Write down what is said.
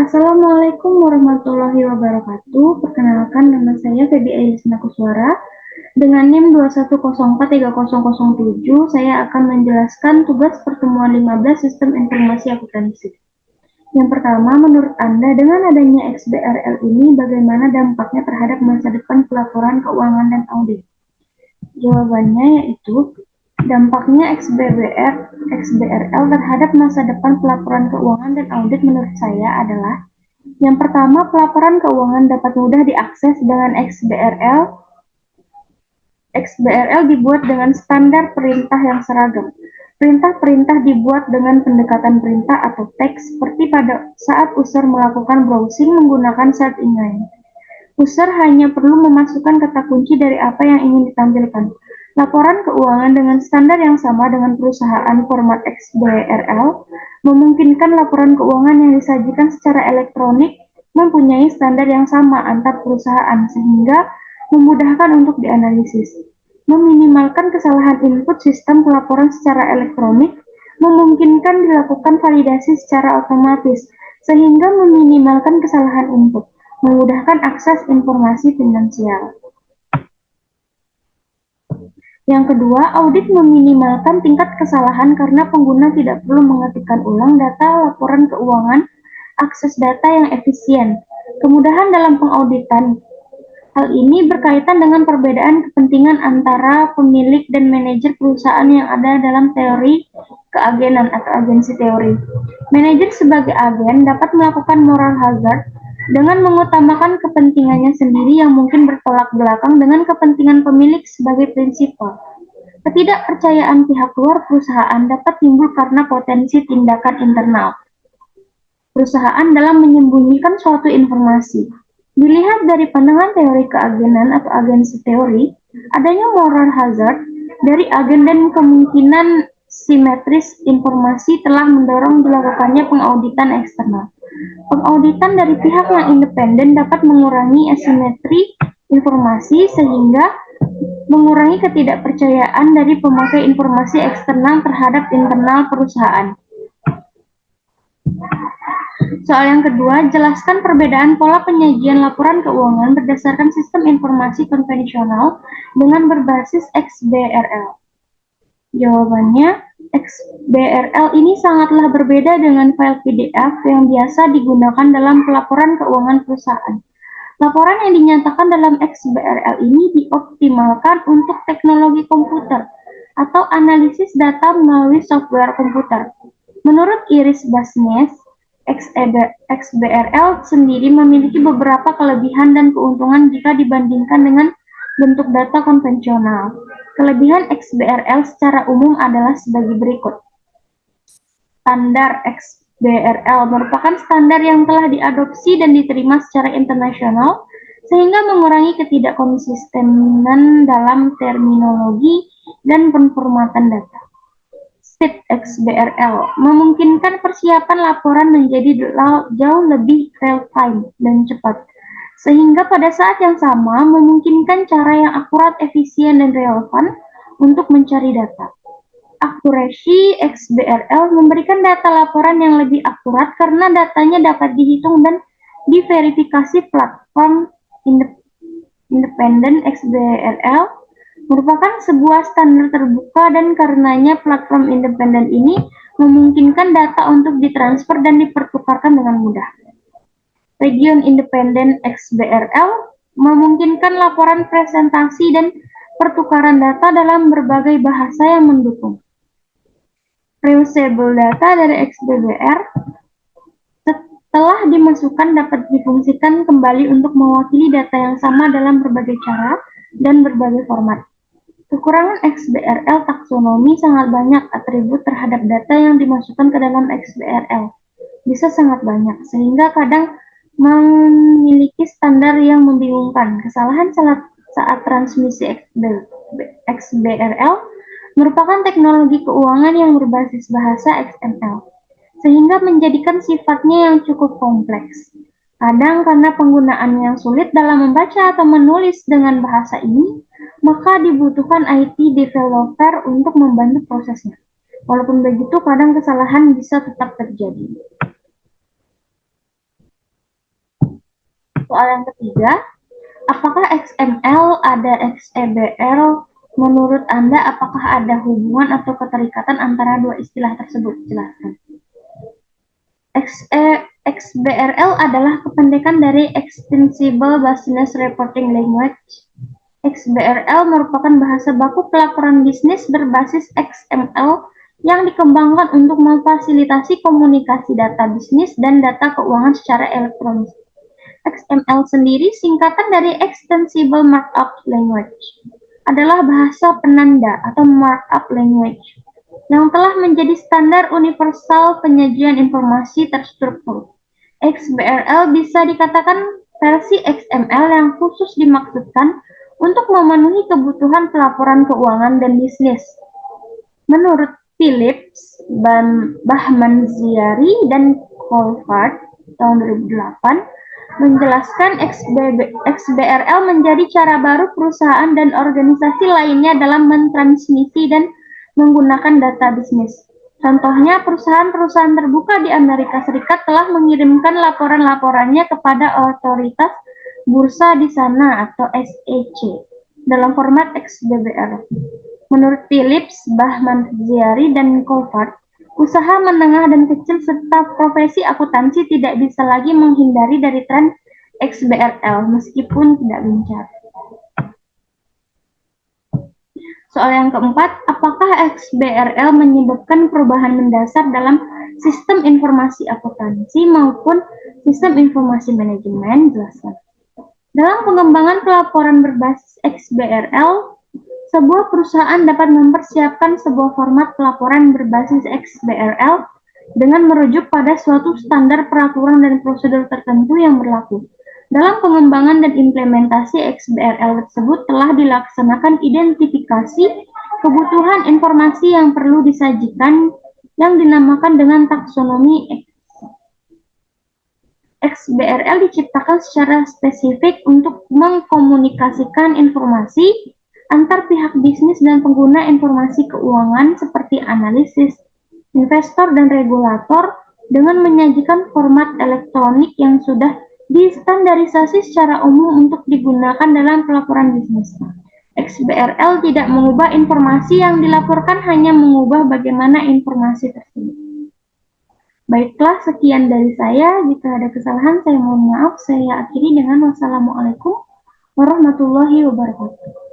Assalamualaikum warahmatullahi wabarakatuh. Perkenalkan, nama saya Feby Ailisna Kuswara. Dengan NIM 210430007, saya akan menjelaskan tugas pertemuan 15 Sistem Informasi Akuntansi. Yang pertama, menurut Anda, dengan adanya XBRL ini, bagaimana dampaknya terhadap masa depan pelaporan keuangan dan audit? Jawabannya yaitu, dampaknya XBRL terhadap masa depan pelaporan keuangan dan audit menurut saya adalah: yang pertama, pelaporan keuangan dapat mudah diakses dengan XBRL. XBRL dibuat dengan standar perintah yang seragam. Perintah-perintah dibuat dengan pendekatan perintah atau teks, seperti pada saat user melakukan browsing menggunakan search engine. User hanya perlu memasukkan kata kunci dari apa yang ingin ditampilkan. Laporan keuangan dengan standar yang sama dengan perusahaan format XBRL memungkinkan laporan keuangan yang disajikan secara elektronik mempunyai standar yang sama antar perusahaan, sehingga memudahkan untuk dianalisis. Meminimalkan kesalahan input sistem pelaporan secara elektronik memungkinkan dilakukan validasi secara otomatis, sehingga meminimalkan kesalahan input, memudahkan akses informasi finansial. Yang kedua, audit meminimalkan tingkat kesalahan karena pengguna tidak perlu mengetikkan ulang data laporan keuangan, akses data yang efisien, kemudahan dalam pengauditan. Hal ini berkaitan dengan perbedaan kepentingan antara pemilik dan manajer perusahaan yang ada dalam teori keagenan atau agensi teori. Manajer sebagai agen dapat melakukan moral hazard dengan mengutamakan kepentingannya sendiri yang mungkin bertolak belakang dengan kepentingan pemilik sebagai prinsipal. Ketidakpercayaan pihak luar perusahaan dapat timbul karena potensi tindakan internal perusahaan dalam menyembunyikan suatu informasi. Dilihat dari pandangan teori keagenan atau agensi teori, adanya moral hazard dari agen dan kemungkinan simetris informasi telah mendorong dilakukannya pengauditan eksternal. Pengauditan dari pihak yang independen dapat mengurangi asimetri informasi sehingga mengurangi ketidakpercayaan dari pemakai informasi eksternal terhadap internal perusahaan. Soal yang kedua, jelaskan perbedaan pola penyajian laporan keuangan berdasarkan sistem informasi konvensional dengan berbasis XBRL. Jawabannya, XBRL ini sangatlah berbeda dengan file PDF yang biasa digunakan dalam pelaporan keuangan perusahaan. Laporan yang dinyatakan dalam XBRL ini dioptimalkan untuk teknologi komputer atau analisis data melalui software komputer. Menurut Iris Basnes, XBRL sendiri memiliki beberapa kelebihan dan keuntungan jika dibandingkan dengan bentuk data konvensional. Kelebihan XBRL secara umum adalah sebagai berikut. Standar XBRL merupakan standar yang telah diadopsi dan diterima secara internasional, sehingga mengurangi ketidakkonsistenan dalam terminologi dan penformatan data. Speed XBRL memungkinkan persiapan laporan menjadi jauh lebih real-time dan cepat, sehingga pada saat yang sama memungkinkan cara yang akurat, efisien, dan relevan untuk mencari data. Akurasi XBRL memberikan data laporan yang lebih akurat karena datanya dapat dihitung dan diverifikasi. Platform independen XBRL merupakan sebuah standar terbuka dan karenanya platform independen ini memungkinkan data untuk ditransfer dan dipertukarkan dengan mudah. Region independen XBRL memungkinkan laporan presentasi dan pertukaran data dalam berbagai bahasa yang mendukung. Reusable data dari XBRL setelah dimasukkan dapat difungsikan kembali untuk mewakili data yang sama dalam berbagai cara dan berbagai format. Kekurangan XBRL taksonomi sangat banyak. Atribut terhadap data yang dimasukkan ke dalam XBRL bisa sangat banyak, sehingga kadang memiliki standar yang membingungkan. Kesalahan saat transmisi XBRL merupakan teknologi keuangan yang berbasis bahasa XML, sehingga menjadikan sifatnya yang cukup kompleks. Kadang karena penggunaan yang sulit dalam membaca atau menulis dengan bahasa ini, maka dibutuhkan IT developer untuk membantu prosesnya. Walaupun begitu, kadang kesalahan bisa tetap terjadi. Soal yang ketiga, apakah XML ada XBRL? Menurut Anda, apakah ada hubungan atau keterikatan antara dua istilah tersebut? Jelaskan. XBRL adalah kependekan dari Extensible Business Reporting Language. XBRL merupakan bahasa baku pelaporan bisnis berbasis XML yang dikembangkan untuk memfasilitasi komunikasi data bisnis dan data keuangan secara elektronik. XML sendiri singkatan dari Extensible Markup Language, adalah bahasa penanda atau markup language yang telah menjadi standar universal penyajian informasi terstruktur. XBRL bisa dikatakan versi XML yang khusus dimaksudkan untuk memenuhi kebutuhan pelaporan keuangan dan bisnis. Menurut Phillips, Bahmanziari, dan Colfart tahun 2008, menjelaskan XBRL menjadi cara baru perusahaan dan organisasi lainnya dalam mentransmisi dan menggunakan data bisnis. Contohnya, perusahaan-perusahaan terbuka di Amerika Serikat telah mengirimkan laporan-laporannya kepada otoritas bursa di sana atau SEC dalam format XBRL. Menurut Phillips, Bahmanziari, dan Colfart, usaha menengah dan kecil serta profesi akuntansi tidak bisa lagi menghindari dari tren XBRL meskipun tidak gencar. Soal yang keempat, apakah XBRL menyebabkan perubahan mendasar dalam sistem informasi akuntansi maupun sistem informasi manajemen? Jelaskan. Dalam pengembangan pelaporan berbasis XBRL, sebuah perusahaan dapat mempersiapkan sebuah format pelaporan berbasis XBRL dengan merujuk pada suatu standar peraturan dan prosedur tertentu yang berlaku. Dalam pengembangan dan implementasi XBRL tersebut telah dilaksanakan identifikasi kebutuhan informasi yang perlu disajikan yang dinamakan dengan taksonomi. XBRL diciptakan secara spesifik untuk mengkomunikasikan informasi antar pihak bisnis dan pengguna informasi keuangan seperti analisis, investor, dan regulator dengan menyajikan format elektronik yang sudah distandarisasi secara umum untuk digunakan dalam pelaporan bisnis. XBRL tidak mengubah informasi yang dilaporkan, hanya mengubah bagaimana informasi tersebut. Baiklah, sekian dari saya. Jika ada kesalahan, saya mohon maaf. Saya akhiri dengan wassalamualaikum warahmatullahi wabarakatuh.